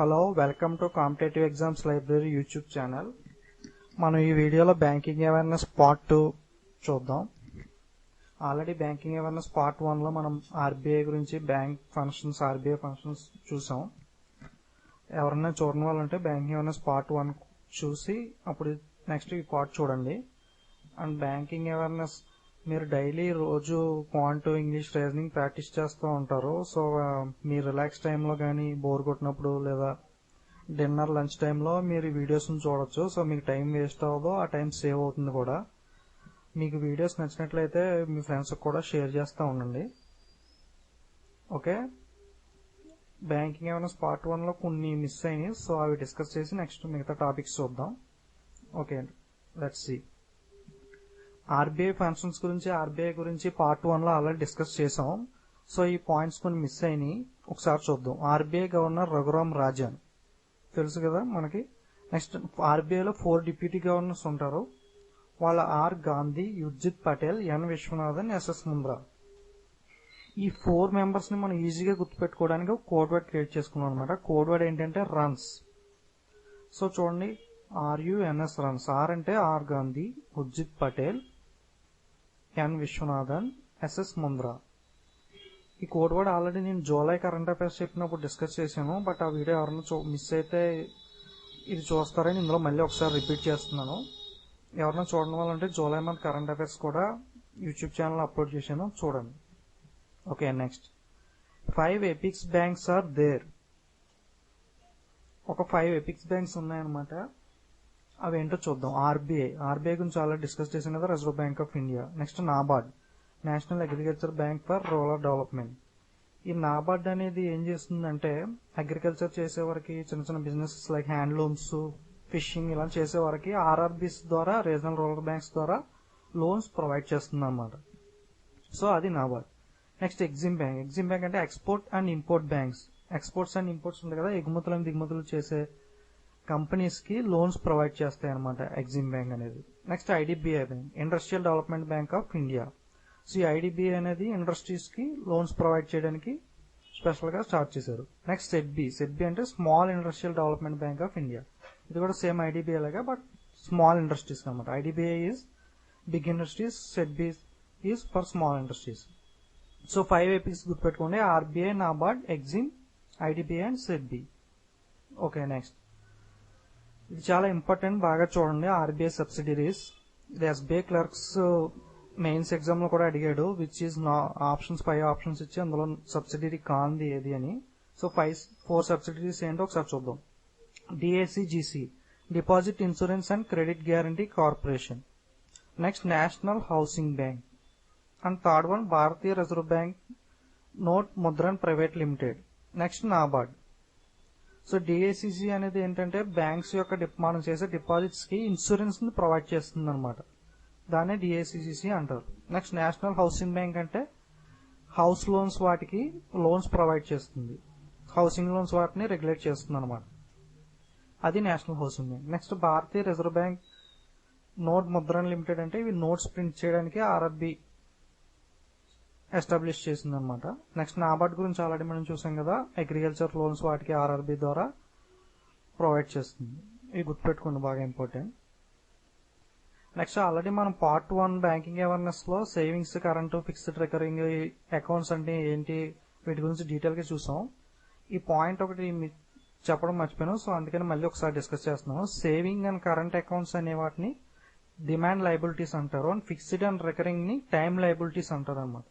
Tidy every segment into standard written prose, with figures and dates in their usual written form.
Hello welcome to competitive exams library YouTube channel. మనం ఈ వీడియోలో బ్యాంకింగ్ అవేర్నెస్ పార్ట్ 2 చూద్దాం. ఆల్రెడీ బ్యాంకింగ్ అవేర్నెస్ పార్ట్ 1లో మనం ఆర్బీఐ గురించి బ్యాంక్ ఫంక్షన్స్ ఆర్బీఐ ఫంక్షన్స్ చూసాం. ఎవరన్నా చూడని వాళ్ళు ఉంటే బ్యాంకింగ్ అవేర్నెస్ పార్ట్ 1 చూసి అప్పుడు నెక్స్ట్ ఈ పార్ట్ చూడండి. అండ్ బ్యాంకింగ్ అవేర్నెస్ మీరు డైలీ రోజు క్వాంట్ ఇంగ్లీష్ రీజనింగ్ ప్రాక్టీస్ చేస్తూ ఉంటారు. సో మీరు రిలాక్స్ టైంలో కానీ బోర్ కొట్టినప్పుడు లేదా డిన్నర్ లంచ్ టైంలో మీరు ఈ వీడియోస్ని చూడొచ్చు. సో మీకు టైం వేస్ట్ అవ్వదు, ఆ టైం సేవ్ అవుతుంది కూడా. మీకు వీడియోస్ నచ్చినట్లయితే మీ ఫ్రెండ్స్కి కూడా షేర్ చేస్తూ ఉండండి. ఓకే, బ్యాంకింగ్ అవేర్నెస్ పార్ట్ 1లో కొన్ని మిస్ అయినాయి, సో అవి డిస్కస్ చేసి నెక్స్ట్ మిగతా టాపిక్స్ చూద్దాం. Okay, let's see. RBI functions గురించి ఆర్బీఐ గురించి పార్ట్ 1లో ఆల్రెడీ డిస్కస్ చేసాం. సో ఈ పాయింట్స్ కొన్ని మిస్ అయినాయి, ఒకసారి చూద్దాం. ఆర్బీఐ గవర్నర్ రఘురామ్ రాజన్ తెలుసు కదా మనకి. నెక్స్ట్ ఆర్బీఐలో 4 డిప్యూటీ గవర్నర్స్ ఉంటారు. వాళ్ళ R Gandhi, Urjit Patel, N Vishwanathan, SS Mundra. ఈ 4 మెంబర్స్ ని మనం ఈజీగా గుర్తుపెట్టుకోవడానికి ఒక కోడ్ వర్డ్ క్రియేట్ చేసుకున్నాం అనమాట. కోడ్ వర్డ్ ఏంటంటే రన్స్. సో చూడండి, ఆర్యుఎన్ఎస్ రన్స్. ఆర్ అంటే R Gandhi, Urjit Patel, N Vishwanathan, SS Mundra. ఈ కోడ్ వర్డ్ ఆల్రెడీ నేను జూలై కరెంట్ అఫైర్స్ చెప్పినప్పుడు డిస్కస్ చేశాను, బట్ ఆ వీడియో ఎవరైనా మిస్ అయితే ఇది చూస్తారని ఇందులో మళ్ళీ ఒకసారి రిపీట్ చేస్తున్నాను. ఎవరైనా చూడడం వల్ల అంటే జూలై మంత్ కరెంట్ అఫైర్స్ కూడా యూట్యూబ్ ఛానల్ అప్లోడ్ చేశాను, చూడండి. Okay, next 5 apex banks are there. ఒక 5 ఎపిక్స్ బ్యాంక్స్ ఉన్నాయన్నమాట. అవి ఏంటో చూద్దాం. ఆర్బీఐ గురించి చాలా డిస్కస్ చేసాం కదా, reserve bank of India. Next NABARD, national agriculture bank for rural development. ఈ నాబార్డ్ అనేది ఏం చేస్తుందంటే అగ్రికల్చర్ చేసేవారికి, చిన్న చిన్న బిజినెసెస్ లైక్ హ్యాండ్లూమ్స్, ఫిషింగ్ ఇలా చేసేవారికి ఆర్ఆర్బీస్ ద్వారా, రీజనల్ రూరల్ బ్యాంక్స్ ద్వారా లోన్స్ ప్రొవైడ్ చేస్తుంది అన్నమాట. సో అది నాబార్డ్. నెక్స్ట్ ఎగ్జిమ్ బ్యాంక్ అంటే export and import banks. Exports and imports ఉంటాయి కదా, ఎగుమతులను దిగుమతులు చేసే కంపెనీస్ కి లోన్స్ ప్రొవైడ్ చేస్తాయి అనమాట ఎగ్జిమ్ బ్యాంక్ అనేది. Next IDBI bank, industrial development bank of India. So ఈ ఐడిబిఐ అనేది ఇండస్ట్రీస్ కి లోన్స్ ప్రొవైడ్ చేయడానికి స్పెషల్ గా స్టార్ట్ చేశారు. నెక్స్ట్ సెడ్బి అంటే small industrial development bank of India. ఇది కూడా సేమ్ ఐడిబిఐ లాగా బట్ స్మాల్ ఇండస్ట్రీస్ అనమాట. IDBI is big industries, SIDBI is for small industries. So 5 apex గుర్తుపెట్టుకోండి: RBI, NABARD, EXIM, IDBI and SIDBI. Okay, next ఇది చాలా important, బాగా చూడండి. RBI subsidiaries. ఇది ఎస్బీఐ క్లర్క్స్ మెయిన్స్ ఎగ్జామ్ లో కూడా అడిగాడు, విచ్ ఈజ్ ఆప్షన్స్ 5 ఆప్షన్స్ ఇచ్చి అందులో సబ్సిడరీ కాంది ఏది అని. సో 4 సబ్సిడరీస్ ఏంటో ఒకసారి చూద్దాం. DICGC, deposit insurance and credit guarantee corporation. Next national housing bank. And third one Bharatiya reserve bank note Mudran private limited. Next NABARD. So DICGC అనేది ఏంటంటే బ్యాంక్స్ యొక్క మనం చేసే డిపాజిట్స్ కి ఇన్సూరెన్స్ ని ప్రొవైడ్ చేస్తుంది అనమాట. దాన్నే డిఏసిసి అంటారు. నెక్స్ట్ నేషనల్ హౌసింగ్ బ్యాంక్ అంటే హౌస్ లోన్స్, వాటికి లోన్స్ ప్రొవైడ్ చేస్తుంది. హౌసింగ్ లోన్స్ వాటిని రెగ్యులేట్ చేస్తుంది అనమాట. అది నేషనల్ హౌసింగ్ బ్యాంక్. నెక్స్ట్ భారతీయ రిజర్వ్ బ్యాంక్ నోట్ ముద్రన్ లిమిటెడ్ అంటే ఇవి నోట్స్ ప్రింట్ చేయడానికి ఆర్ఆర్బి ఎస్టాబ్లిష్ చేసింది అనమాట. నెక్స్ట్ నాబార్డ్ గురించి ఆల్రెడీ మనం చూసాం కదా, అగ్రికల్చర్ లోన్స్ వాటికి ఆర్ఆర్బి ద్వారా ప్రొవైడ్ చేస్తుంది. ఇవి గుర్తుపెట్టుకోండి, బాగా ఇంపార్టెంట్. నెక్స్ట్ ఆల్రెడీ మనం పార్ట్ 1 బ్యాంకింగ్ అవేర్నెస్ లో savings, current, fixed recurring accounts అంటే ఏంటి వీటి గురించి డీటెయిల్ గా చూసాం. ఈ పాయింట్ ఒకటి చెప్పడం మర్చిపోయాను, సో అందుకని మళ్ళీ ఒకసారి డిస్కస్ చేస్తున్నాం. సేవింగ్ అండ్ కరెంట్ అకౌంట్స్ అనే వాటిని డిమాండ్ లయబిలిటీస్ అంటారు, అండ్ ఫిక్స్డ్ అండ్ రికరింగ్ ని టైమ్ లయబిలిటీస్ అంటారు అనమాట.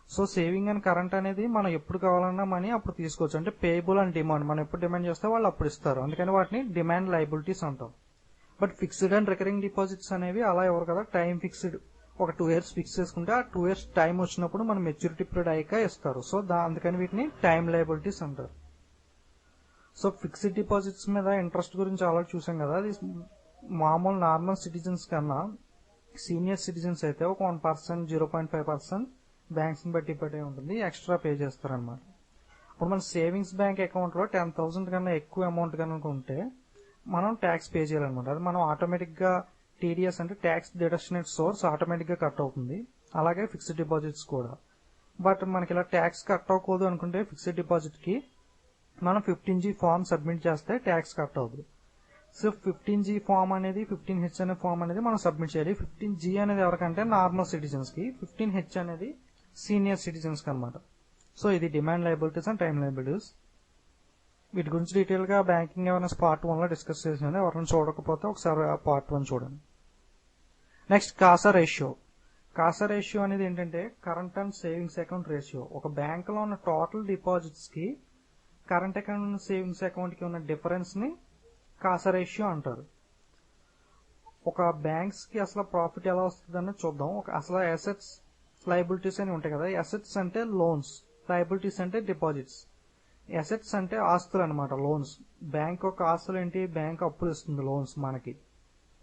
సో సేవింగ్ అండ్ కరెంట్ అనేది మనం ఎప్పుడు కావాలన్నా మనీ అప్పుడు తీసుకోవచ్చు. అంటే పేయబుల్ అండ్ డిమాండ్, మనం ఎప్పుడు డిమాండ్ చేస్తే వాళ్ళు అప్పుడు ఇస్తారు, అందుకని వాటిని డిమాండ్ లయబిలిటీస్ అంటాం. But fixed and recurring deposits అనేవి అలా ఎవరు కదా, టైం ఫిక్స్డ్, ఒక 2 years ఫిక్స్ చేసుకుంటే ఆ 2 years టైం వచ్చినప్పుడు మనం మెచ్యూరిటీ పీరియడ్ అయ్యాక ఇస్తారు. సో అందుకని వీటిని టైం లయబిలిటీస్ అంటారు. సో ఫిక్స్డ్ డిపాజిట్స్ మీద ఇంట్రెస్ట్ గురించి ఆల్రెడీ చూసాం కదా, అది మామూలు నార్మల్ సిటిజన్స్ కన్నా సీనియర్ సిటిజన్స్ అయితే ఒక 1%, 0.5% బ్యాంక్స్ ని బట్టి ఉంటుంది, ఎక్స్ట్రా పే చేస్తారనమాట. ఇప్పుడు మన సేవింగ్స్ బ్యాంక్ అకౌంట్ లో 10,000 కన్నా ఎక్కువ అమౌంట్ కనుక ఉంటే మనం ట్యాక్స్ పే చేయాలన్నమాట. అది మనం ఆటోమేటిక్ గా టీడీఎస్ అంటే ట్యాక్స్ డిడక్షనెడ్ సోర్స్ ఆటోమేటిక్ గా కట్ అవుతుంది. అలాగే ఫిక్స్డ్ డిపాజిట్స్ కూడా. బట్ మనకి ఇలా ట్యాక్స్ కట్ అవ్వకూడదు అనుకుంటే ఫిక్స్డ్ డిపాజిట్ కి మనం 15G ఫామ్ సబ్మిట్ చేస్తే ట్యాక్స్ కట్ అవుతుంది. సో 15G ఫామ్ అనేది 15H అనే ఫామ్ అనేది మనం సబ్మిట్ చేయాలి. 15G అనేది ఎవరికంటే నార్మల్ సిటిజన్స్ కి, 15H అనేది సీనియర్ సిటిజన్స్ కి అనమాట. సో ఇది demand liabilities and time liabilities. వీటి గురించి డీటెయిల్ గా బ్యాంకింగ్ అవేర్నెస్ పార్ట్ 1 లో డిస్కస్ చేసాను. ఎవరైనా చూడకపోతే ఒకసారి పార్ట్ 1 చూడండి. Next Kasa ratio. Kasa ratio అనేది ఏంటంటే current and savings account ratio. ఒక బ్యాంక్ లో ఉన్న టోటల్ డిపాజిట్స్ కి కరెంట్ అకౌంట్ సేవింగ్స్ అకౌంట్ కి ఉన్న డిఫరెన్స్ ని కాసా రేషియో అంటారు. ఒక బ్యాంక్స్ కి అసలు ప్రాఫిట్ ఎలా వస్తుందని చూద్దాం. అసలు అసెట్స్ లయబిలిటీస్ అని ఉంటాయి కదా. అసెట్స్ అంటే లోన్స్, లయబిలిటీస్ అంటే డిపాజిట్స్. అసెట్స్ అంటే ఆస్తులు అనమాట, లోన్స్. బ్యాంక్ యొక్క ఆస్తులు ఏంటి? బ్యాంక్ అప్పులు ఇస్తుంది, లోన్స్ మనకి.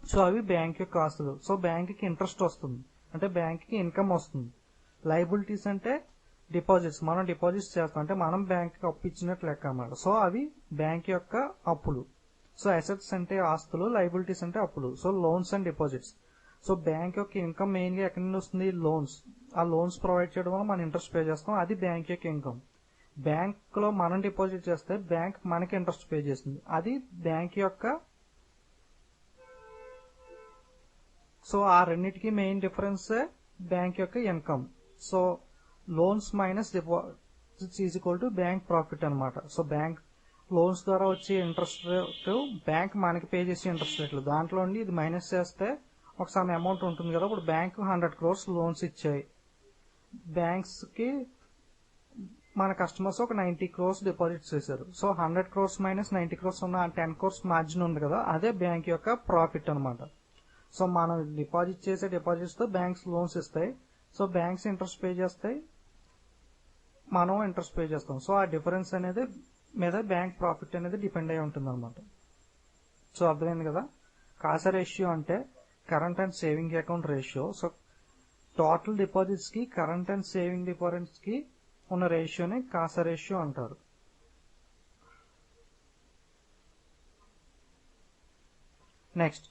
సో అవి బ్యాంక్ యొక్క ఆస్తులు. సో బ్యాంక్ కి ఇంట్రెస్ట్ వస్తుంది, అంటే బ్యాంక్ కి ఇన్కమ్ వస్తుంది. లయబిలిటీస్ అంటే డిపాజిట్స్, మనం డిపాజిట్స్ చేస్తాం, అంటే మనం బ్యాంక్ కి అప్పు ఇచ్చినట్టు లెక్క అన్నమాట. సో అవి బ్యాంక్ యొక్క అప్పులు. సో అసెట్స్ అంటే ఆస్తులు, లయబిలిటీస్ అంటే అప్పులు. So loans and deposits. So bank యొక్క ఇన్కమ్ మెయిన్ గా ఎక్కడి నుండి వస్తుంది? లోన్స్. ఆ లోన్స్ ప్రొవైడ్ చేయడం వల్ల మనం ఇంట్రెస్ట్ పే చేస్తాం, అది బ్యాంక్ యొక్క ఇన్కమ్. బ్యాంక్ లో మనం డిపాజిట్ చేస్తే బ్యాంక్ మనకి ఇంట్రెస్ట్ పే చేస్తుంది, అది బ్యాంక్ యొక్క. సో ఆ రెండింటికి మెయిన్ డిఫరెన్స్ బ్యాంక్ యొక్క income. So loans minus deposits is equal to bank profit అనమాట. సో బ్యాంక్ లోన్స్ ద్వారా వచ్చే ఇంట్రెస్ట్ రేట్, బ్యాంక్ మనకి పే చేసే ఇంట్రెస్ట్ రేట్లు, దాంట్లో నుండి ఇది మైనస్ చేస్తే ఒక సమ్ అమౌంట్ ఉంటుంది కదా. ఇప్పుడు బ్యాంక్ 100 crores లోన్స్ ఇచ్చాయి, బ్యాంక్స్ కి మన కస్టమర్స్ ఒక 90 crores డిపాజిట్స్ చేశారు. సో 100 crores మైనస్ 90 crores ఉన్న 10 crores మార్జిన్ ఉంది కదా, అదే బ్యాంక్ యొక్క ప్రాఫిట్ అనమాట. సో మనం డిపాజిట్ చేసే డిపాజిట్స్ తో బ్యాంక్స్ లోన్స్ ఇస్తాయి. సో బ్యాంక్స్ ఇంట్రెస్ట్ పే చేస్తాయి, మనం ఇంట్రెస్ట్ పే చేస్తాం. సో ఆ డిఫరెన్స్ అనేది మీద బ్యాంక్ ప్రాఫిట్ అనేది డిపెండ్ అయి ఉంటుంది అనమాట. సో అర్థమైంది కదా. కాసా రేషియో అంటే current and saving account ratio. So total deposits కి కరెంట్ అండ్ సేవింగ్ డిపాజిట్స్ కి ఉన్న రేషియోని కాసా రేషియో అంటారు. Next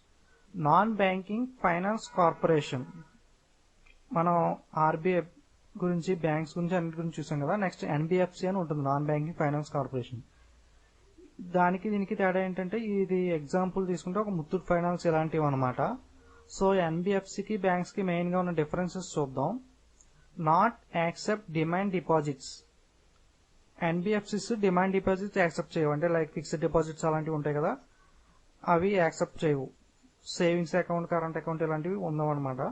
non banking finance corporation. మనం ఆర్బీఐ గురించి, బ్యాంక్స్ గురించి, అన్నిటి గురించి చూసాం కదా. నెక్స్ట్ ఎన్బిఎఫ్సి అని ఉంటుంది, నాన్ బ్యాంకింగ్ ఫైనాన్స్ కార్పొరేషన్. దానికి దీనికి తేడా ఏంటంటే, ఇది ఎగ్జాంపుల్ తీసుకుంటే ఒక ముత్తూట్ ఫైనాన్స్ ఇలాంటివి అనమాట. సో ఎన్బిఎఫ్సికి బ్యాంక్స్ కి మెయిన్ గా ఉన్న డిఫరెన్సెస్ చూద్దాం. Not accept demand deposits. NBFCs demand deposits accept చేయవు, అంటే లైక్ ఫిక్స్డ్ డిపాజిట్స్ అలాంటివి ఉంటాయి కదా, అవి యాక్సెప్ట్ చేయవు. సేవింగ్స్ అకౌంట్, కరెంట్ అకౌంట్ ఇలాంటివి ఉండవన్నమాట.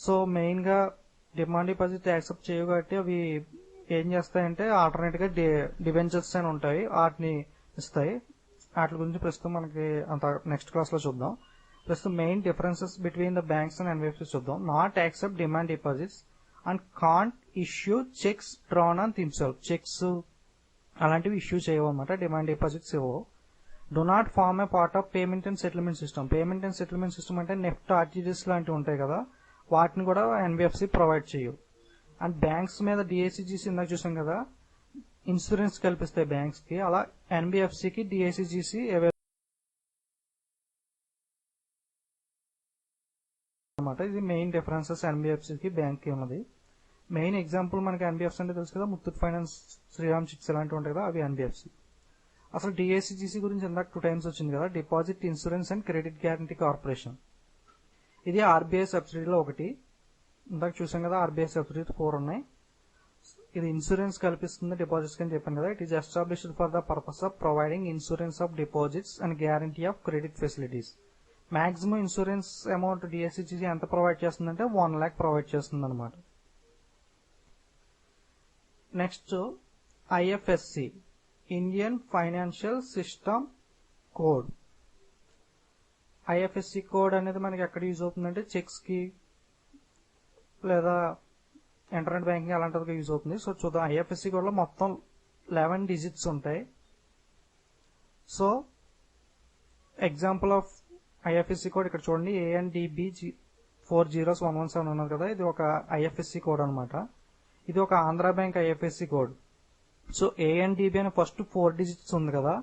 సో మెయిన్ గా డిమాండ్ డిపాజిట్ యాక్సెప్ట్ చేయవు కాబట్టి అవి ఏం చేస్తాయంటే ఆల్టర్నేట్ గా డిబెంచర్స్ అని ఉంటాయి, వాటిని ఇస్తాయి. వాటి గురించి ప్రస్తుతం మనకి అంత నెక్స్ట్ క్లాస్ లో చూద్దాం. ప్రస్తుతం main differences between the banks and NBFC చూద్దాం. Not accept demand deposits and can't issue cheques drawn on himself. Cheques అలాంటివి ఇష్యూ చేయవు అనమాట, డిమాండ్ డిపాజిట్స్ ఇవ్వవు. Do not form a part of payment and settlement system. Payment and settlement system అంటే NEFT, RTGS లాంటివి ఉంటాయి కదా, వాటిని కూడా ఎన్బిఎఫ్సి ప్రొవైడ్ చేయవు. అండ్ బ్యాంక్స్ మీద డిఐసిజిసి ఇందాక చూసాం కదా, ఇన్సూరెన్స్ కల్పిస్తాయి బ్యాంక్స్ కి, అలా ఎన్బిఎఫ్సికి డిఐసిజిసి అనమాట. ఇది మెయిన్ డిఫరెన్సెస్ ఎన్బిఎఫ్సికి బ్యాంక్ కి ఉన్నది. మెయిన్ ఎగ్జాంపుల్ మనకి ఎన్బిఎఫ్సి అంటే తెలుసు కదా, ముత్తూట్ ఫైనాన్స్, శ్రీరామ్ చిట్స్ ఇలాంటివి ఉంటాయి కదా, అవి ఎన్బిఎఫ్సి. అసలు డిఐసిజిసి గురించి ఇందాక 2 times వచ్చింది కదా, deposit insurance and credit guarantee corporation. ఇది ఆర్బీఐ సబ్సిడీలో ఒకటి. ఇందాక చూసాం కదా, ఆర్బీఐ సబ్సిడీ 4 ఉన్నాయి. ఇది ఇన్సూరెన్స్ కల్పిస్తుంది డిపాజిట్స్ అని చెప్పాను కదా. It is established for the purpose of providing insurance of deposits and guarantee of credit facilities. Maximum insurance amount DICGC ఎంత ప్రొవైడ్ చేస్తుందంటే 1 lakh ప్రొవైడ్ చేస్తుంది అనమాట. Next IFSC, Indian financial system code. IFSC code అనేది మనకి ఎక్కడ use అవుతుందంటే checks కి లేదా ఇంటర్నెట్ బ్యాంకింగ్ అలాంటిది యూజ్ అవుతుంది. సో చూద్దాం, ఐఎఫ్ఎస్సి కోడ్ లో మొత్తం 11 digits ఉంటాయి. So example of IFSC code ఇక్కడ చూడండి, ANDB 40117 ఉన్నది కదా, ఇది ఒక ఐఎఫ్ఎస్సి కోడ్ అనమాట. ఇది ఒక Andhra bank IFSC code. So ANDB అనే ఫస్ట్ 4 digits ఉంది కదా,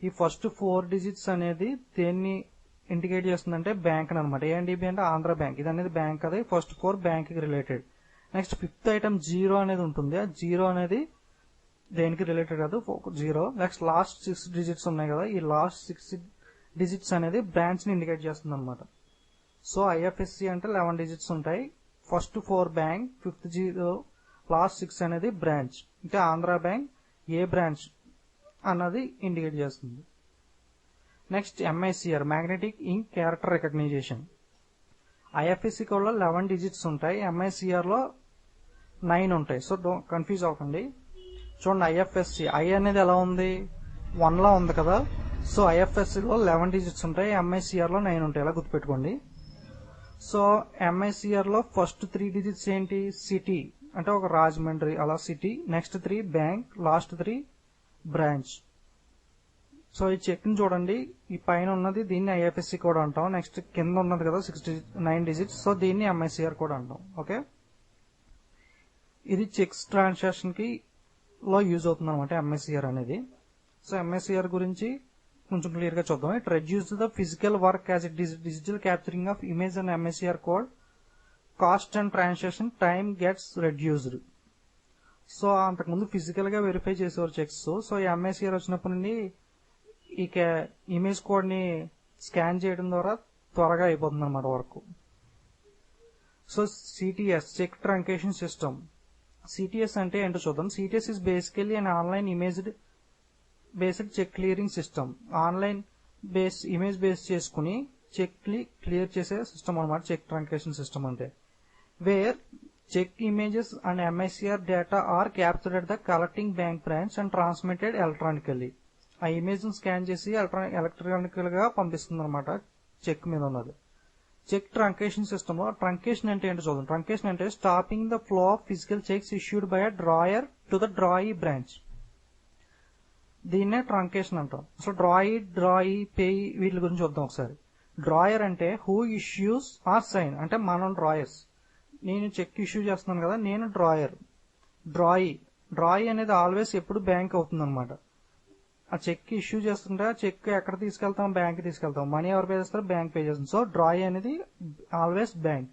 ఈ ఫస్ట్ 4 digits అనేది దేన్ని ఇండికేట్ చేస్తుందంటే బ్యాంక్ అనమాట. ANDB అంటే ఆంధ్ర బ్యాంక్, ఇది అనేది బ్యాంక్, అదే ఫస్ట్ 4 బ్యాంక్ కి రిలేటెడ్. నెక్స్ట్ 5th item 0 అనేది ఉంటుంది. ఆ 0 అనేది దేనికి రిలేటెడ్ కాదు, 0. నెక్స్ట్ లాస్ట్ 6 డిజిట్స్ ఉన్నాయి కదా, ఈ లాస్ట్ 6 డిజిట్స్ అనేది బ్రాంచ్ ని ఇండికేట్ చేస్తుంది అనమాట. సో ఐఎఫ్ఎస్సి అంటే 11 డిజిట్స్ ఉంటాయి. ఫస్ట్ 4 బ్యాంక్, 5th 0, లాస్ట్ 6 అనేది బ్రాంచ్. అంటే ఆంధ్ర బ్యాంక్ ఏ బ్రాంచ్ అన్నది ఇండికేట్ చేస్తుంది. నెక్స్ట్ ఎంఐసిఆర్, మ్యాగ్నెటిక్ ఇంక్ క్యారెక్టర్ రికగ్నైజేషన్. ఐఎఫ్ఎస్సి కోడ్ లో 11 డిజిట్స్ ఉంటాయి, ఎంఐసిఆర్ లో 9 ఉంటాయి. సో కన్ఫ్యూజ్ అవ్వకండి. చూడండి, ఐఎఫ్ఎస్సి ఐ అనేది ఎలా ఉంది, 1 లా ఉంది కదా. సో ఐఎఫ్ఎస్సి లో 11 డిజిట్స్ ఉంటాయి, ఎంఐసిఆర్ లో 9 ఉంటాయి. ఇలా గుర్తుపెట్టుకోండి. సో ఎంఐసిఆర్ లో ఫస్ట్ 3 డిజిట్స్ ఏంటి, సిటీ అంటే ఒక రాజమండ్రి, అలా city. Next 3 bank, last 3 branch. So ఈ చెక్ ని చూడండి, ఈ పైన ఉన్నది దీన్ని ఐఎఫ్ఎస్సి కోడ్ అంటాం. నెక్స్ట్ కింద ఉన్నది కదా 9 డిజిట్స్, సో దీన్ని ఎంఐసిఆర్ కోడ్ అంటాం. ఓకే, ఇది చెక్స్ ట్రాన్సాక్షన్ కి లో యూజ్ అవుతుంది అనమాట ఎంఐసిఆర్ అనేది. సో ఎంఐసిఆర్ గురించి కొంచెం క్లియర్ గా చూద్దాం. It reduce the physical work as it digital capturing of image and MICR code, cost and transaction time gets reduced. So అంతకుముందు ఫిజికల్ గా వెరిఫై చేసేవారు చెక్స్. సో ఈ ఎంఐసిఆర్ వచ్చినప్పటి నుండి ఈ ఇమేజ్ కోడ్ ని స్కాన్ చేయడం ద్వారా త్వరగా అయిపోతుంది అన్నమాట work. So CTS, cheque truncation system. CTS అంటే ఏంటో చూద్దాం. CTS is basically an online based cheque clearing system. Online image base చేసుకుని చెక్ క్లియర్ చేసే సిస్టమ్ అనమాట చెక్ ట్రంకేషన్ సిస్టమ్ అంటే. Where cheque images and MICR data are captured at the collecting bank branch and transmitted electronically. ఆ image ను scan చేసి electronical గా పంపిస్తుంది అనమాట చెక్ మీద ఉన్నది. చెక్ ట్రంకేషన్ సిస్టమ్ లో ట్రంకేషన్ అంటే ఏంటో చూద్దాం. ట్రంకేషన్ అంటే stopping the flow of physical checks issued by a drawer to the drawee branch. దీన్నే ట్రంకేషన్ అంటాం. సో డ్రాయీ పేయి వీటి గురించి చూద్దాం ఒకసారి. డ్రాయర్ అంటే హూ ఇష్యూస్ ఆర్ సైన్, అంటే మనం డ్రాయర్స్. నేను చెక్ ఇష్యూ చేస్తున్నాను కదా, నేను డ్రాయర్. డ్రాయీ అనేది ఆల్వేస్ ఎప్పుడు బ్యాంక్ అవుతుంది అనమాట. ఆ చెక్ ఇష్యూ చేస్తుంటే ఆ చెక్ ఎక్కడ తీసుకెళ్తాం, బ్యాంక్ తీసుకెళ్తాం. మనీ ఎవరు పే చేస్తారు, బ్యాంక్ పే చేస్తుంది. సో డ్రాయీ అనేది always bank.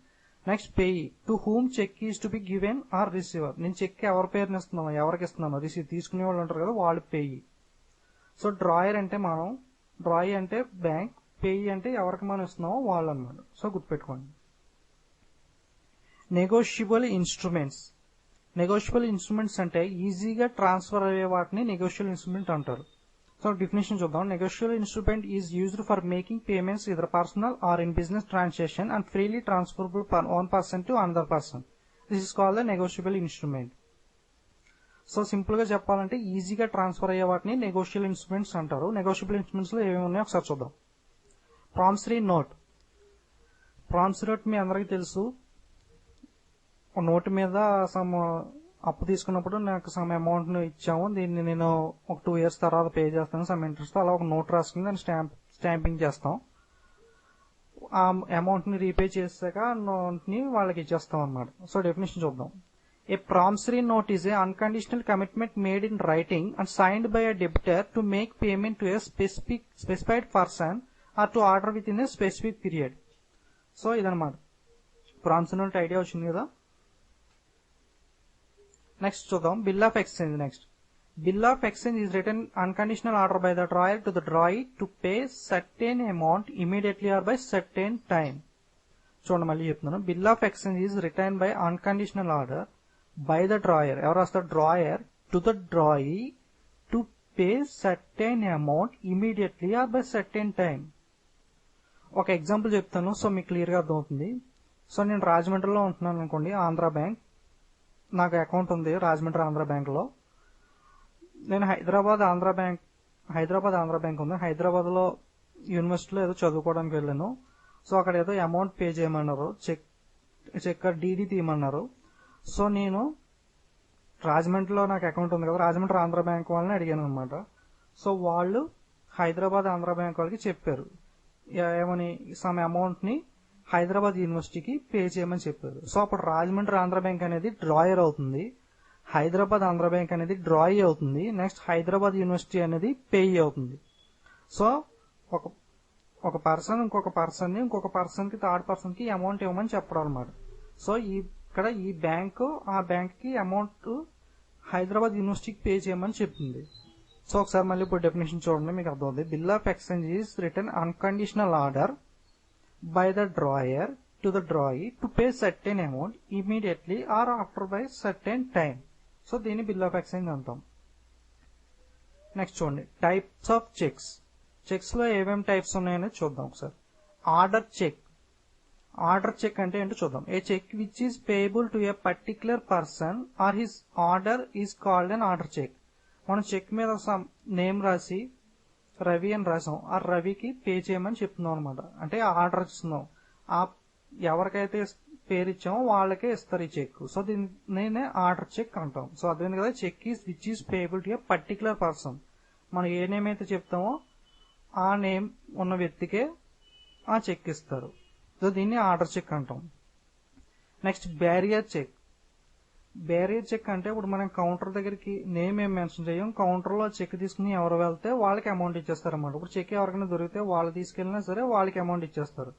Next payee, to whom cheque is to be given or receiver. నేను చెక్ ఎవరి పేరుని ఇస్తున్నాను, ఎవరికి ఇస్తున్నాను, రిసీవ్ తీసుకునే వాళ్ళు ఉంటారు కదా, వాళ్ళు పేయి. సో డ్రాయర్ అంటే మనం, డ్రాయీ అంటే బ్యాంక్, పేయి అంటే ఎవరికి మనం ఇస్తున్నామో వాళ్ళు అనమాట. సో గుర్తుపెట్టుకోండి. Negotiable instruments. నెగోషియబుల్ ఇన్స్ట్రుమెంట్స్ అంటే ఈజీగా ట్రాన్స్ఫర్ అయ్యే వాటిని నెగోషియబుల్ ఇన్స్ట్రుమెంట్ అంటారు. సో డెఫినేషన్ చూద్దాం. Negotiable instrument is used for making payments either personal or in business transaction and freely transferable one person to another person. This is called the negotiable instrument. So simple గా చెప్పాలంటే ఈజీగా transfer అయ్యే వాటిని negotiable instruments అంటారు. Negotiable instruments లో ఏమేమి ఉన్నాయో ఒకసారి చూద్దాం. Promissory note. ప్రామిసరీ నోట్ మీ అందరికీ తెలుసు. నోటు మీద సమ్ అప్పు తీసుకున్నప్పుడు నాకు సమ్ అమౌంట్ ను ఇచ్చాము, దీన్ని నేను ఒక 2 years తర్వాత పే చేస్తాను సమ్ ఇంట్రెస్ట్, అలా ఒక నోట్ రాసుకుని దాన్ని స్టాంపింగ్ చేస్తాం. ఆ అమౌంట్ ని రీపే చేసాక నోట్ ని వాళ్ళకి ఇచ్చేస్తాం అనమాట. సో డెఫినేషన్ చూద్దాం. A promissory note is a unconditional commitment made in writing and signed by a debtor to make payment to a specified person or to order within a specific period. So ఇదన్నమాట promissory note idea వచ్చింది కదా. Next చూద్దాం bill of exchange. Next bill of exchange is return unconditional order by the drawer to the drawee to pay certain amount immediately are by certain time. చూడండి మళ్ళీ చెప్తున్నాను. Bill of exchange is written by unconditional order by the drawer, ఎవరు రాస్తారు, drawer, to the drawee to pay certain amount immediately are by certain time. ఒక example చెప్తాను, so మీకు clear గా అర్థమవుతుంది. సో నేను రాజమండ్రిలో ఉంటున్నాను అనుకోండి, ఆంధ్ర బ్యాంక్, నాకు అకౌంట్ ఉంది రాజమండ్రి ఆంధ్ర బ్యాంక్ లో. నేను హైదరాబాద్ ఆంధ్ర బ్యాంక్ ఉంది, హైదరాబాద్ లో యూనివర్సిటీలో ఏదో చదువుకోవడానికి వెళ్ళాను. సో అక్కడ ఏదో అమౌంట్ పే చేయమన్నారు, చెక్ డీడీ తీయమన్నారు. సో నేను రాజమండ్రిలో నాకు అకౌంట్ ఉంది కదా, రాజమండ్రి ఆంధ్ర బ్యాంక్ వాళ్ళని అడిగాను అనమాట. సో వాళ్ళు హైదరాబాద్ ఆంధ్ర బ్యాంక్ వాళ్ళకి చెప్పారు, ఏమని, సమ్ అమౌంట్ ని హైదరాబాద్ యూనివర్సిటీకి పే చేయమని చెప్పారు. సో అప్పుడు రాజమండ్రి ఆంధ్ర బ్యాంక్ అనేది డ్రాయర్ అవుతుంది, హైదరాబాద్ ఆంధ్ర బ్యాంక్ అనేది డ్రాయీ అవుతుంది, నెక్స్ట్ హైదరాబాద్ యూనివర్సిటీ అనేది పేయీ అవుతుంది. సో ఒక పర్సన్ ఇంకొక పర్సన్ కి థర్డ్ పర్సన్ కి అమౌంట్ ఇవ్వమని చెప్పడం అనమాట. సో ఇక్కడ ఈ బ్యాంకు ఆ బ్యాంక్ కి అమౌంట్ హైదరాబాద్ యూనివర్సిటీకి పే చేయమని చెప్తుంది. సో ఒకసారి మళ్ళీ ఇప్పుడు డెఫినేషన్ చూడండి, మీకు అర్థమవుతుంది. Bill of exchange is return unconditional order by the drawer to the drawee to pay certain amount immediately are after by certain time. So దీన్ని బిల్ ఆఫ్ ఎక్స్చేంజ్ అంటాం. నెక్స్ట్ చూడండి, టైప్స్ ఆఫ్ చెక్స్. చెక్స్ లో ఏమేమి types ఉన్నాయని చూద్దాం ఒకసారి. Order check. Order cheque అంటే ఏంటో చూద్దాం. A cheque which is payable to a particular person or his order is called an order cheque. మనం చెక్ మీద నేమ్ రాసి రవి అని రాసాం, ఆ రవికి పే చేయమని చెప్తున్నాం అనమాట. అంటే ఆర్డర్ ఇస్తున్నాం, ఆ ఎవరికైతే పేరు ఇచ్చామో వాళ్ళకే ఇస్తారు ఈ చెక్. సో దీన్ని ఆర్డర్ చెక్ అంటాం. సో అదేంటి కదా, cheque is which is payable to a particular person. మనం ఏ నేమ్ అయితే చెప్తామో ఆ నేమ్ ఉన్న వ్యక్తికే ఆ చెక్ ఇస్తారు. సో దీన్ని ఆర్డర్ చెక్ అంటాం. Next bearer cheque. Bearer cheque అంటే ఇప్పుడు మనం కౌంటర్ దగ్గరికి నేమ్ ఏం మెన్షన్ చేయం, కౌంటర్ లో చెక్ తీసుకుని ఎవరు వెళ్తే వాళ్ళకి అమౌంట్ ఇచ్చేస్తారు అన్నమాట. ఇప్పుడు చెక్ ఎవరికైనా దొరికితే వాళ్ళు తీసుకెళ్ళినా సరే వాళ్ళకి అమౌంట్ ఇచ్చేస్తారు.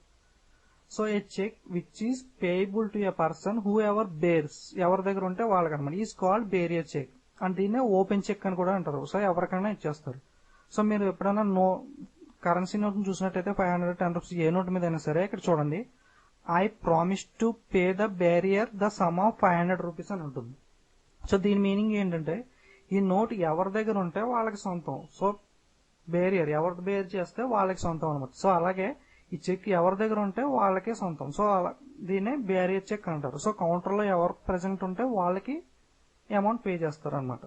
So a cheque which is payable to a person whoever bears, ఎవరి దగ్గర ఉంటే వాళ్ళకి అనమాట, is called bearer cheque. And దీన్నే ఓపెన్ చెక్ అని కూడా అంటారు. సో ఎవరికైనా ఇచ్చేస్తారు. సో మీరు ఎప్పుడైనా కరెన్సీ నోట్ చూసినట్టయితే 500, 10 రూపీస్ ఏ నోట్ మీద అయినా సరే ఇక్కడ చూడండి, I promise to pay the barrier the sum of 500 rupees అని ఉంటుంది. సో దీని మీనింగ్ ఏంటంటే ఈ నోట్ ఎవరి దగ్గర ఉంటే వాళ్ళకి సొంతం. సో బ్యారియర్ ఎవరు బేర్ చేస్తే వాళ్ళకి సొంతం అనమాట. సో అలాగే ఈ చెక్ ఎవరి దగ్గర ఉంటే వాళ్ళకే సొంతం. సో దీన్నే బ్యారియర్ చెక్ అంటారు. సో కౌంటర్ లో ఎవరు ప్రెసెంట్ ఉంటే వాళ్ళకి అమౌంట్ పే చేస్తారు అనమాట.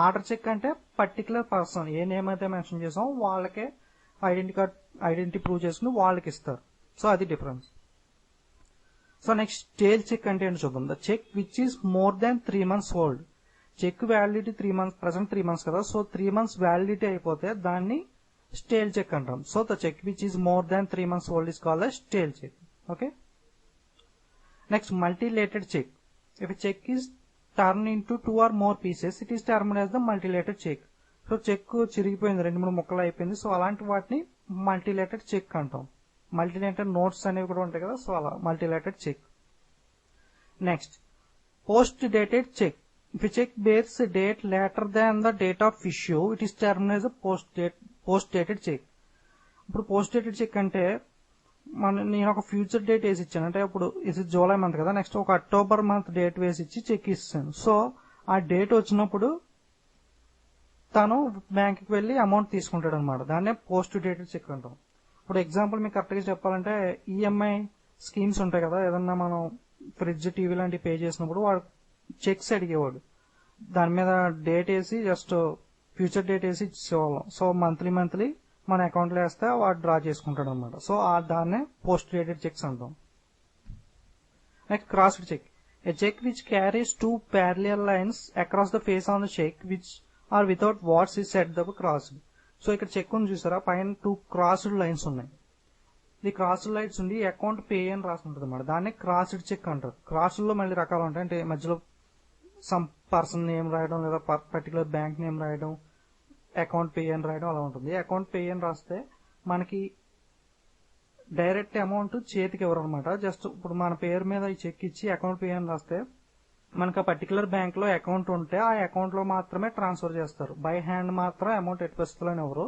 ఆర్డర్ చెక్ అంటే పర్టికులర్ పర్సన్ ఏ నేమ్ అయితే మెన్షన్ చేసాం వాళ్ళకే ఐడెంటిటీ ప్రూవ్ చేసుకుని వాళ్ళకి ఇస్తారు. సో అది difference. So next stale cheque అంటే ఏంటి చూద్దాం. The cheque which is more than 3 months old. Cheque validity 3 months, present 3 months కదా. సో 3 months వ్యాలిడిటీ అయిపోతే దాన్ని స్టేల్ చెక్ అంటాం. So the cheque which is more than 3 months old is called stale cheque. Okay. Next mutilated cheque. If cheque is turn into 2 or more pieces, it is termed as the multilateral check. So cheque చిరిగిపోయింది, 2-3 ముక్కలు అయిపోయింది. So అలాంటి వాటిని మల్టీలేటెడ్ check అంటాం. మల్టీలేటెడ్ notes అనేవి కూడా ఉంటాయి కదా, సో అలా mutilated cheque. Next post dated cheque. If cheque bears date later than the date of issue, it is termed as post dated cheque. ఇప్పుడు పోస్ట్ డేటెడ్ చెక్ అంటే నేను ఒక ఫ్యూచర్ డేట్ వేసి ఇచ్చాను, అంటే ఇప్పుడు ఇది జూలై మంత్ కదా, నెక్స్ట్ ఒక అక్టోబర్ మంత్ డేట్ వేసి ఇచ్చి చెక్ ఇస్తాను. సో ఆ డేట్ వచ్చినప్పుడు తను బ్యాంక్ కి వెళ్లి అమౌంట్ తీసుకుంటాడు అనమాట. దాన్నే పోస్ట్ డేటెడ్ చెక్ అంటాం. ఇప్పుడు ఎగ్జాంపుల్ మీకు కరెక్ట్ గా చెప్పాలంటే ఈఎంఐ స్కీమ్స్ ఉంటాయి కదా, ఏదన్నా మనం ఫ్రిడ్జ్, టీవీ లాంటివి పే చేసినప్పుడు వాడు చెక్స్ అడిగేవాడు, దాని మీద డేట్ వేసి జస్ట్ ఫ్యూచర్ డేట్ వేసి ఇచ్చేవాళ్ళం. సో మంత్లీ మన అకౌంట్ లో వేస్తే వాడు డ్రా చేసుకుంటాడు అనమాట. సో దాన్నే పోస్ట్ డేటెడ్ చెక్స్ అంటాం. Next crossed cheque. A cheque which carries 2 parallel lines across the face on the check which are without words is said to be crossed. So ఇక్కడ check ఉంది చూసారా, పైన 2 crossed lines ఉన్నాయి. ఈ crossed lines ఉండి account pay అని రాసి ఉంటుంది అనమాట. దాన్ని క్రాస్డ్ చెక్ అంటారు. క్రాస్డ్ లో మళ్ళీ రకాలు ఉంటాయి, అంటే మధ్యలో సమ్ పర్సన్ నేమ్ రాయడం లేదా పర్టికులర్ బ్యాంక్ నేమ్ రాయడం, అకౌంట్ పే అని రాయడం అలా ఉంటుంది. అకౌంట్ పే అని రాస్తే మనకి డైరెక్ట్ అమౌంట్ చేతికి ఎవరు అనమాట. జస్ట్ ఇప్పుడు మన పేరు మీద ఈ చెక్ ఇచ్చి అకౌంట్ పే అని రాస్తే మనకు ఆ పర్టికులర్ బ్యాంక్ లో అకౌంట్ ఉంటే ఆ అకౌంట్ లో మాత్రమే ట్రాన్స్ఫర్ చేస్తారు. బై హ్యాండ్ మాత్రం అమౌంట్ ఎట్టి పరిస్థితుల్లో ఎవరు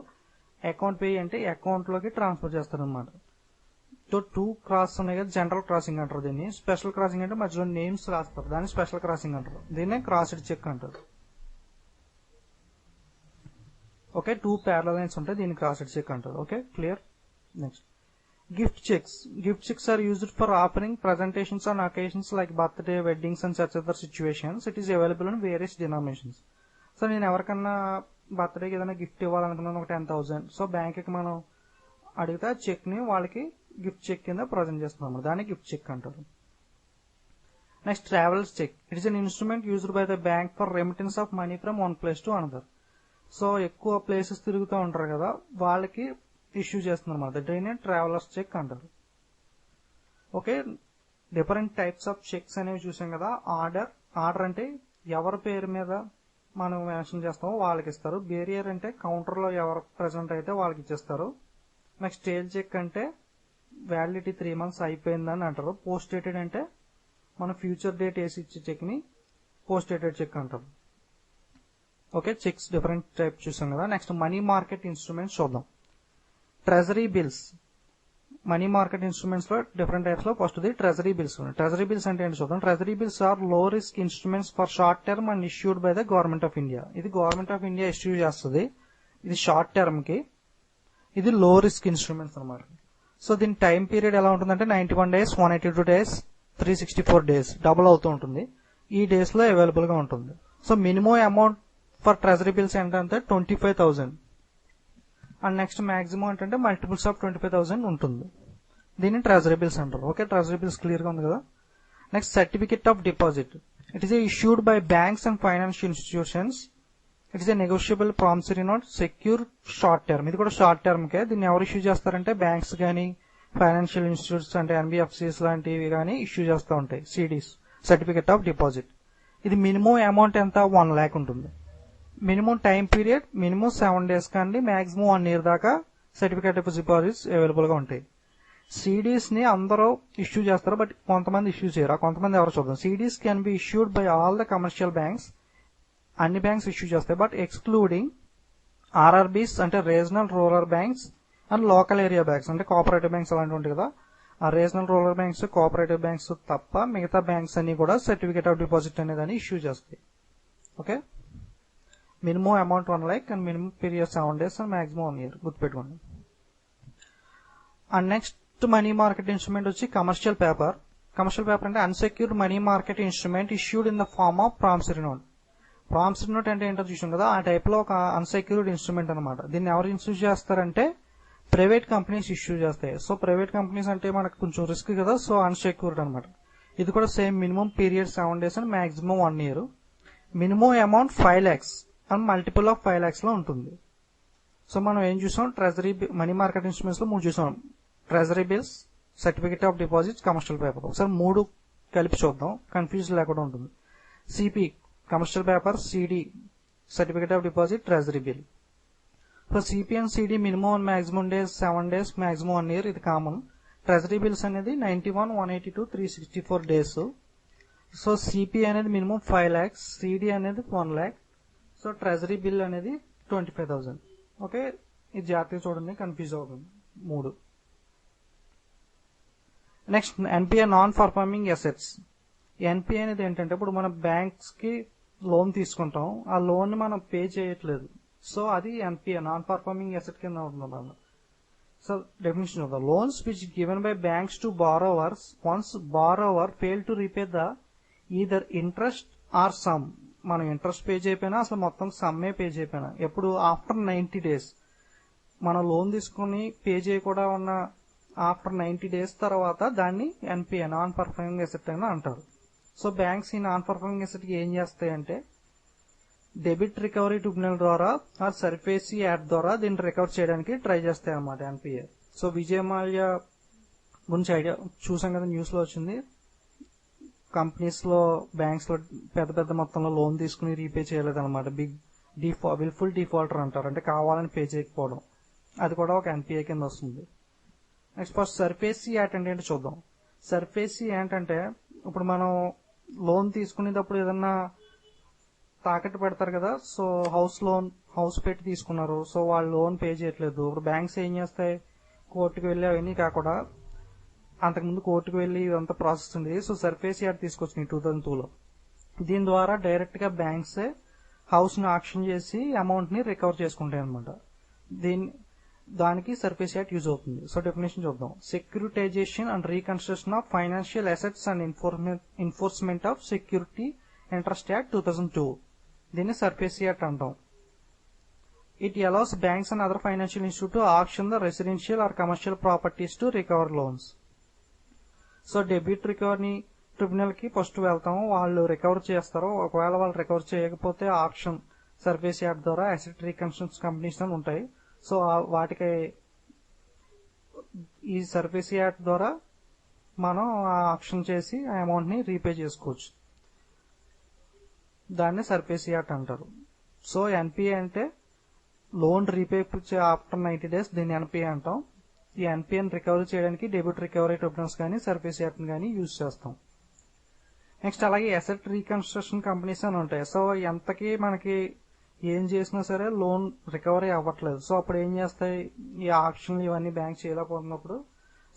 అకౌంట్ పే అంటే అకౌంట్ లోకి ట్రాన్స్ఫర్ చేస్తారు అనమాట. సో 2 క్రాస్ ఉన్నాయి కదా, జనరల్ క్రాసింగ్ అంటారు దీన్ని. స్పెషల్ క్రాసింగ్ అంటే మధ్యలో నేమ్స్ రాస్తారు, దాన్ని స్పెషల్ క్రాసింగ్ అంటారు. దీన్నే క్రాస్డ్ చెక్ అంటారు. ఓకే, 2 parallel lines ఉంటాయి, దీన్ని క్రాస్డ్ చెక్ అంటారు. Okay, clear. Next gift cheques. Gift cheques are used for offering presentations on occasions like birthday, weddings and such other situations. It is available in various denominations. So నేను ఎవరికన్నా బర్త్డేకి ఏదైనా gift ఇవ్వాలనుకున్నాను, ఒక 10,000. So bank కి మనం అడిగితే check ని వాళ్ళకి గిఫ్ట్ చెక్ కింద ప్రజెంట్ చేస్తున్నాం, దాన్ని గిఫ్ట్ చెక్ అంటారు. Next travels cheque. It is an instrument used by the bank for remittance of money from one place to another. So ఎక్కువ ప్లేసెస్ తిరుగుతూ ఉంటారు కదా, వాళ్ళకి ఇష్యూ చేస్తున్నారు అన్నమాట. దీన్ని ట్రావెలర్స్ చెక్ అంటారు. Okay, different types of cheques అనేవి చూసాం కదా. ఆర్డర్ అంటే ఎవరి పేరు మీద మనం మెన్షన్ చేస్తామో వాళ్ళకి ఇస్తారు. బేరియర్ అంటే కౌంటర్ లో ఎవరు ప్రెసెంట్ అయితే వాళ్ళకి ఇచ్చేస్తారు. నెక్స్ట్ స్టేల్ చెక్ అంటే వ్యాలిడిటీ 3 months అయిపోయిందని అంటారు. పోస్ట్ డేటెడ్ అంటే మన ఫ్యూచర్ డేట్ వేసి ఇచ్చే చెక్ ని పోస్ట్ డేటెడ్ చెక్ అంటారు. ఓకే, చెక్స్ డిఫరెంట్ టైప్ చూసాం కదా. నెక్స్ట్ మనీ మార్కెట్ ఇన్స్ట్రుమెంట్స్ చూద్దాం. Treasury bills. Money market instruments లో డిఫరెంట్ టైప్స్ లో first the treasury bills. Treasury bills అంటే ఏంటి చూద్దాం. ట్రెజరీ బిల్స్ ఆర్ లో risk instruments for short term and issued by the government of India. ఇది government of India issue చేస్తుంది. ఇది short term కి. ఇది లో రిస్క్ ఇన్స్ట్రుమెంట్స్ అనమాట. సో దీని టైం పీరియడ్ ఎలా ఉంటుందంటే 91 days, 182 days, 364 days డబుల్ అవుతూ ఉంటుంది. ఈ డేస్ లో అవైలబుల్ గా ఉంటుంది. So minimum amount for treasury bills ఏంటంటే 25,000 అండ్ నెక్స్ట్ మాక్సిమం ఏంటంటే మల్టిపుల్స్ ఆఫ్ 25,000 ఉంటుంది. దీన్ని ట్రెజరీ బిల్స్ అంటారు. ఓకే, ట్రెజరీ బిల్స్ క్లియర్ గా ఉంది కదా. Next certificate of deposit. It is issued by banks and financial institutions. It is a negotiable promissory note secure short term. ఇది కూడా short term కే. దీన్ని ఎవరు ఇష్యూ చేస్తారంటే బ్యాంక్స్ కానీ ఫైనాన్షియల్ ఇన్స్టిట్యూట్స్ అంటే ఎన్బిఎఫ్సిస్ లాంటివి కానీ ఇష్యూ చేస్తూ ఉంటాయి. CDs, certificate of deposit. ఇది మినిమం అమౌంట్ ఎంత 1 lakh ఉంటుంది. Minimum time period minimum 7 days కానీ మాక్సిమం 1 year దాకా సర్టిఫికేట్ ఆఫ్ డిపాజిట్స్ అవైలబుల్ గా ఉంటాయి. సిడీస్ ని అందరూ ఇష్యూ చేస్తారు, బట్ కొంతమంది ఇష్యూ చేయరు. కొంతమంది ఎవరు చూద్దాం. CDs can be issued by all the commercial banks. అన్ని బ్యాంక్స్ ఇష్యూ చేస్తాయి, బట్ ఎక్స్క్లూడింగ్ ఆర్ఆర్బీస్ అంటే regional rural banks and local area banks అంటే కోఆపరేటివ్ బ్యాంక్స్ అలాంటివి ఉంటాయి కదా. ఆ regional rural banks, cooperative banks తప్ప మిగతా బ్యాంక్స్ అన్ని కూడా సర్టిఫికేట్ ఆఫ్ డిపాజిట్ అనేదాన్ని ఇష్యూ చేస్తాయి. Okay, minimum amount 1 lakh and minimum period 7 days and maximum 1 year గుర్తుపెట్టుకోండి. And next money market instrument వచ్చి కమర్షియల్ పేపర్. కమర్షియల్ పేపర్ అంటే unsecured money market instrument issued in the form of promissory note. Promissory note అంటే ఏంటో చూసాం కదా, ఆ type లో ఒక అన్సెక్యూర్డ్ ఇన్స్ట్రుమెంట్ అనమాట. దీన్ని ఎవరు ఇష్యూ చేస్తారంటే ప్రైవేట్ కంపెనీస్ ఇష్యూ చేస్తాయి. సో ప్రైవేట్ కంపెనీస్ అంటే మనకు కొంచెం రిస్క్ కదా, సో అన్సెక్యూర్డ్ అనమాట. ఇది కూడా same minimum period 7 days and maximum 1 year. Minimum amount 5 lakhs and multiple of 5 lakhs లో ఉంటుంది. సో మనం ఏం చూసాం, ట్రెజరీ మనీ మార్కెట్ ఇన్స్ట్రుమెంట్స్ లో 3 చూసాం. Treasury bills, certificate of deposit, commercial paper. ఒకసారి 3 కలిపి చూద్దాం, కన్ఫ్యూజన్ లేకుండా ఉంటుంది. CP commercial paper, CD certificate of deposit, treasury bill. So CP and CD minimum and maximum days 7 days, maximum 1 year. ఇది common. Treasury bills అనేది 91, 182, 364 days. So CP అనేది minimum 5 lakhs, CD అనేది 1 lakh. So treasury bill అనేది 25,000. Okay, ఇది జాగ్రత్తగా చూడండి, confuse అవుతుంది. 3. Next NPA non performing assets. NPA అనేది ఏంటంటే ఇప్పుడు మనం బ్యాంక్స్ కి లోన్ తీసుకుంటాం, ఆ లోన్ మనం పే చేయట్లేదు. సో అది ఎన్పిఏ నాన్ పర్ఫార్మింగ్ అసెట్ కింద ఉంటుంది. So definition of the loans which given by banks to borrowers once borrower fail to repay the either interest or sum. మనం ఇంట్రెస్ట్ పే చేయకపోయినా అసలు మొత్తం సమ్మే పే చేయకపోయినా ఎప్పుడు ఆఫ్టర్ 90 days మనం లోన్ తీసుకుని పే చేయకుండా ఉన్న ఆఫ్టర్ 90 days తర్వాత దాన్ని ఎన్పిఏ నాన్ పర్ఫార్మింగ్ అసెట్ అని అంటారు. సో బ్యాంక్స్ ఈ నాన్ పర్ఫార్మింగ్ అసెట్ కి ఏం చేస్తాయంటే డెబిట్ రికవరీ ట్రిబ్యునల్ ద్వారా ఆర్ సర్ఫేసీ యాక్ట్ ద్వారా దీన్ని రికవర్ చేయడానికి ట్రై చేస్తాయి అన్నమాట ఎన్పిఏ. సో విజయమాల్య గురించి ఐడియా చూసాం కదా, న్యూస్ లో వచ్చింది. కంపెనీస్ లో బ్యాంక్స్ లో పెద్ద పెద్ద మొత్తంలో లోన్ తీసుకుని రీపే చేయలేదన్నమాట. విల్ఫుల్ డిఫాల్టర్ అంటారు, అంటే కావాలని పే చేయకపోవడం. అది కూడా ఒక ఎన్పిఏ కింద వస్తుంది. నెక్స్ట్ ఫస్ట్ సర్ఫేసీ యాక్ట్ అంటే ఏంటో చూద్దాం. సర్ఫేసీ ఏంటంటే ఇప్పుడు మనం లోన్ తీసుకునేటప్పుడు ఏదన్నా తాకట్టు పెడతారు కదా. సో హౌస్ పెట్టి తీసుకున్నారు, సో వాళ్ళు లోన్ పే చేయట్లేదు. ఇప్పుడు బ్యాంక్స్ ఏం చేస్తాయి, కోర్టుకు వెళ్ళి అవన్నీ కాకుండా అంతకుముందు కోర్టుకు వెళ్ళి ఇదంతా ప్రాసెస్ ఉంది. సో సర్ఫేసీ యాక్ట్ తీసుకొచ్చింది 2002లో. దీని ద్వారా డైరెక్ట్ గా బ్యాంక్స్ హౌస్ ని ఆక్షన్ చేసి అమౌంట్ ని రికవర్ చేసుకుంటాయి అనమాట. దానికి సర్ఫేసీ యాక్ట్ యూజ్ అవుతుంది. సో డెఫినేషన్ చూద్దాం. Securitisation and reconstruction of financial assets and enforcement of security interest act 2002. దీన్ని సర్ఫేసీ యాక్ట్ అంటాం. It allows banks and other financial institutes to auction the residential or commercial properties to recover loans. So debit recovery tribunal కి first వెళ్తాము, వాళ్ళు recover చేస్తారు. ఒకవేళ వాళ్ళు recover చేయకపోతే auction SARFAESI act ద్వారా అసెట్ రీకన్స్ట్రక్షన్ కంపెనీస్ అని ఉంటాయి. సో వాటికి ఈ సర్ఫేసీ యాక్ట్ ద్వారా మనం ఆక్షన్ చేసి ఆ అమౌంట్ ని రీపే చేసుకోవచ్చు. దాన్ని సర్ఫేసీ యాక్ట్ అంటారు. సో ఎన్పిఏ అంటే లోన్ రీపే ఆఫ్టర్ 90 days, దీన్ని ఎన్పిఏ అంటాం. ఈ ఎన్పిఏని రికవరీ చేయడానికి డెబిట్ రికవరీ ట్రిబ్యునల్స్ కానీ సర్ఫేసీ యాక్ట్ కానీ యూజ్ చేస్తాం. నెక్స్ట్ అలాగే అసెట్ రీకన్స్ట్రక్షన్ కంపెనీస్ అని ఉంటాయి. సో ఎంతకి మనకి ఏం చేసినా సరే లోన్ రికవరీ అవ్వట్లేదు. సో అప్పుడు ఏం చేస్తాయి ఈ ఆక్షన్లు ఇవన్నీ బ్యాంక్ చేయలేకపోతున్నప్పుడు,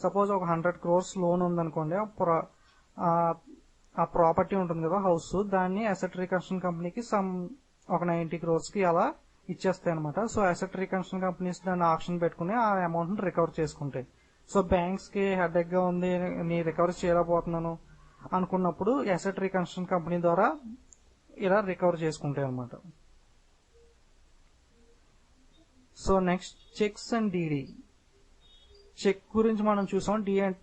సపోజ్ ఒక 100 crores లోన్ ఉందనుకోండి, ఆ ప్రాపర్టీ ఉంటుంది కదా హౌస్, దాన్ని అసెట్ రీకన్స్ట్రక్షన్ కంపెనీకి ఒక 90 crores కి అలా ఇచ్చేస్తాయి అనమాట. సో అసెట్ రీకన్స్ట్రక్షన్ కంపెనీస్ దాన్ని ఆప్షన్ పెట్టుకుని ఆ అమౌంట్ ని రికవర్ చేసుకుంటాయి. సో బ్యాంక్స్ కి హెడేక్ గా ఉంది, నేను రికవర్ చేయలేకపోతున్నాను అనుకున్నప్పుడు అసెట్ రీకన్స్ట్రక్షన్ కంపెనీ ద్వారా ఇలా రికవర్ చేసుకుంటాయి అనమాట. So next cheques and DD. Cheque గురించి మనం చూసాం,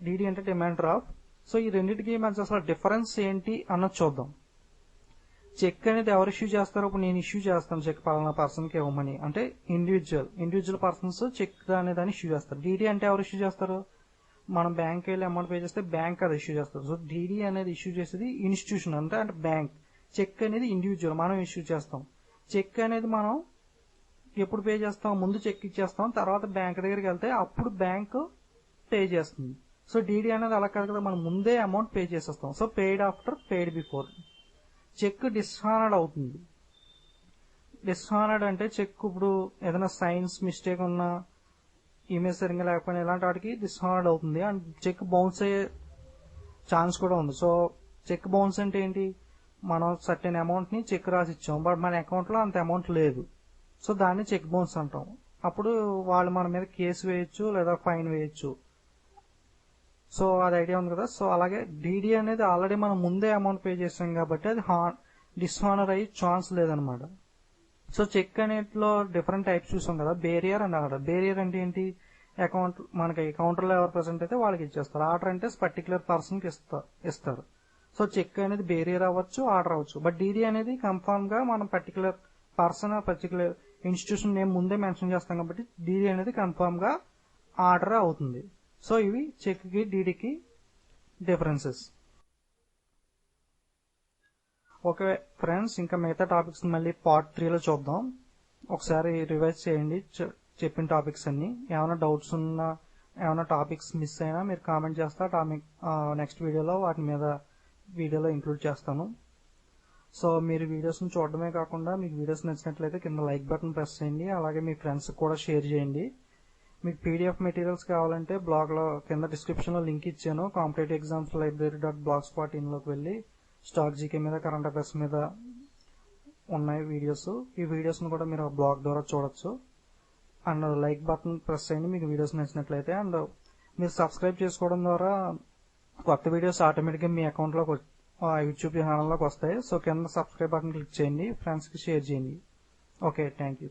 డీడీ అంటే డిమాండ్ డ్రాఫ్ట్. సో ఈ రెండింటికి మధ్య అసలు డిఫరెన్స్ ఏంటి అన్నది చూద్దాం. చెక్ అనేది ఎవరు ఇష్యూ చేస్తారో, ఇప్పుడు నేను ఇష్యూ చేస్తాను చెక్ పలానా పర్సన్ కి ఇవ్వమని అంటే ఇండివిజువల్ పర్సన్స్ చెక్ అనే దాన్ని ఇష్యూ చేస్తారు. డీడీ అంటే ఎవరు ఇష్యూ చేస్తారు, మనం బ్యాంక్ వెళ్ళి అమౌంట్ పే చేస్తే బ్యాంక్ అది ఇష్యూ చేస్తారు. సో డీడీ అనేది ఇష్యూ చేసేది ఇన్స్టిట్యూషన్ అంటే బ్యాంక్. చెక్ అనేది ఇండివిజువల్ మనం ఇష్యూ చేస్తాం. చెక్ అనేది మనం ఎప్పుడు పే చేస్తాం, ముందు చెక్ ఇచ్చేస్తాం, తర్వాత బ్యాంక్ దగ్గరికి వెళ్తే అప్పుడు బ్యాంక్ పే చేస్తుంది. సో డీడీ అనేది అలా కాదు కదా, మనం ముందే అమౌంట్ పే చేసేస్తాం. So paid after, paid before. Cheque dishonoured అవుతుంది. డిస్హానర్డ్ అంటే చెక్ ఇప్పుడు ఏదైనా సైన్స్ మిస్టేక్ ఉన్నా, ఇమేజ్ సరిగ్గా లేకపోయినా ఇలాంటి వాటికి డిస్హానర్డ్ అవుతుంది అండ్ చెక్ బౌన్స్ అయ్యే ఛాన్స్ కూడా ఉంది. సో చెక్ బౌన్స్ అంటే ఏంటి, మనం సర్టెన్ అమౌంట్ ని చెక్ రాసి ఇచ్చాం, బట్ మన అకౌంట్ లో అంత అమౌంట్ లేదు. సో దాన్ని చెక్ బౌన్స్ అంటాం. అప్పుడు వాళ్ళు మన మీద కేసు వేయచ్చు లేదా ఫైన్ వేయచ్చు. సో అది ఐడియా ఉంది కదా. సో అలాగే డీడీ అనేది ఆల్రెడీ మనం ముందే అమౌంట్ పే చేసాం కాబట్టి అది డిస్హానర్ అయ్యి ఛాన్స్ లేదనమాట. సో చెక్ అనేట్లో డిఫరెంట్ టైప్స్ చూసాం కదా, బేరియర్ అండ్ ఆర్డర్. బేరియర్ అంటే ఏంటి, మనకి కౌంటర్లో ఎవరు ప్రెసెంట్ అయితే వాళ్ళకి ఇచ్చేస్తారు. ఆర్డర్ అంటే పర్టికులర్ పర్సన్ కి ఇస్తారు. సో చెక్ అనేది బేరియర్ అవ్వచ్చు, ఆర్డర్ అవ్వచ్చు. బట్ డీడీ అనేది కన్ఫర్మ్ గా మనం particular person, particular institution name ముందే మెన్షన్ చేస్తాం కాబట్టి డీడీ అనేది కన్ఫర్మ్ గా ఆర్డర్ అవుతుంది. సో ఇవి చెక్ కి డీడీకి డిఫరెన్సెస్. ఓకే ఫ్రెండ్స్, ఇంకా మిగతా టాపిక్స్ మళ్ళీ పార్ట్ 3లో చూద్దాం. ఒకసారి రివైజ్ చేయండి చెప్పిన టాపిక్స్ అన్ని. ఏమైనా డౌట్స్ ఉన్నా, ఏమైనా టాపిక్స్ మిస్ అయినా మీరు కామెంట్ చేస్తా, టాపిక్ నెక్స్ట్ వీడియోలో వాటి మీద వీడియోలో ఇంక్లూడ్ చేస్తాను. సో మీరు వీడియోస్ని చూడడమే కాకుండా మీకు వీడియోస్ నచ్చినట్లయితే కింద లైక్ బటన్ ప్రెస్ చేయండి. అలాగే మీ ఫ్రెండ్స్కి కూడా షేర్ చేయండి. మీకు పీడిఎఫ్ మెటీరియల్స్ కావాలంటే బ్లాగ్లో కింద డిస్క్రిప్షన్లో లింక్ ఇచ్చాను. కాంపిటేటివ్ ఎగ్జామ్స్ library.blogspot.in లోకి స్టాక్ జీకే మీద, కరెంట్ అఫైర్స్ మీద ఉన్నాయి వీడియోస్. ఈ వీడియోస్ను కూడా మీరు బ్లాగ్ ద్వారా చూడొచ్చు. అండ్ లైక్ బటన్ ప్రెస్ చేయండి మీకు వీడియోస్ నచ్చినట్లయితే. అండ్ మీరు సబ్స్క్రైబ్ చేసుకోవడం ద్వారా కొత్త వీడియోస్ ఆటోమేటిక్గా మీ అకౌంట్లోకి యూట్యూబ్ ఛానల్లోకి వస్తాయి. సో కింద సబ్స్క్రైబ్ బటన్ క్లిక్ చేయండి, ఫ్రెండ్స్కి షేర్ చేయండి. Okay, thank you.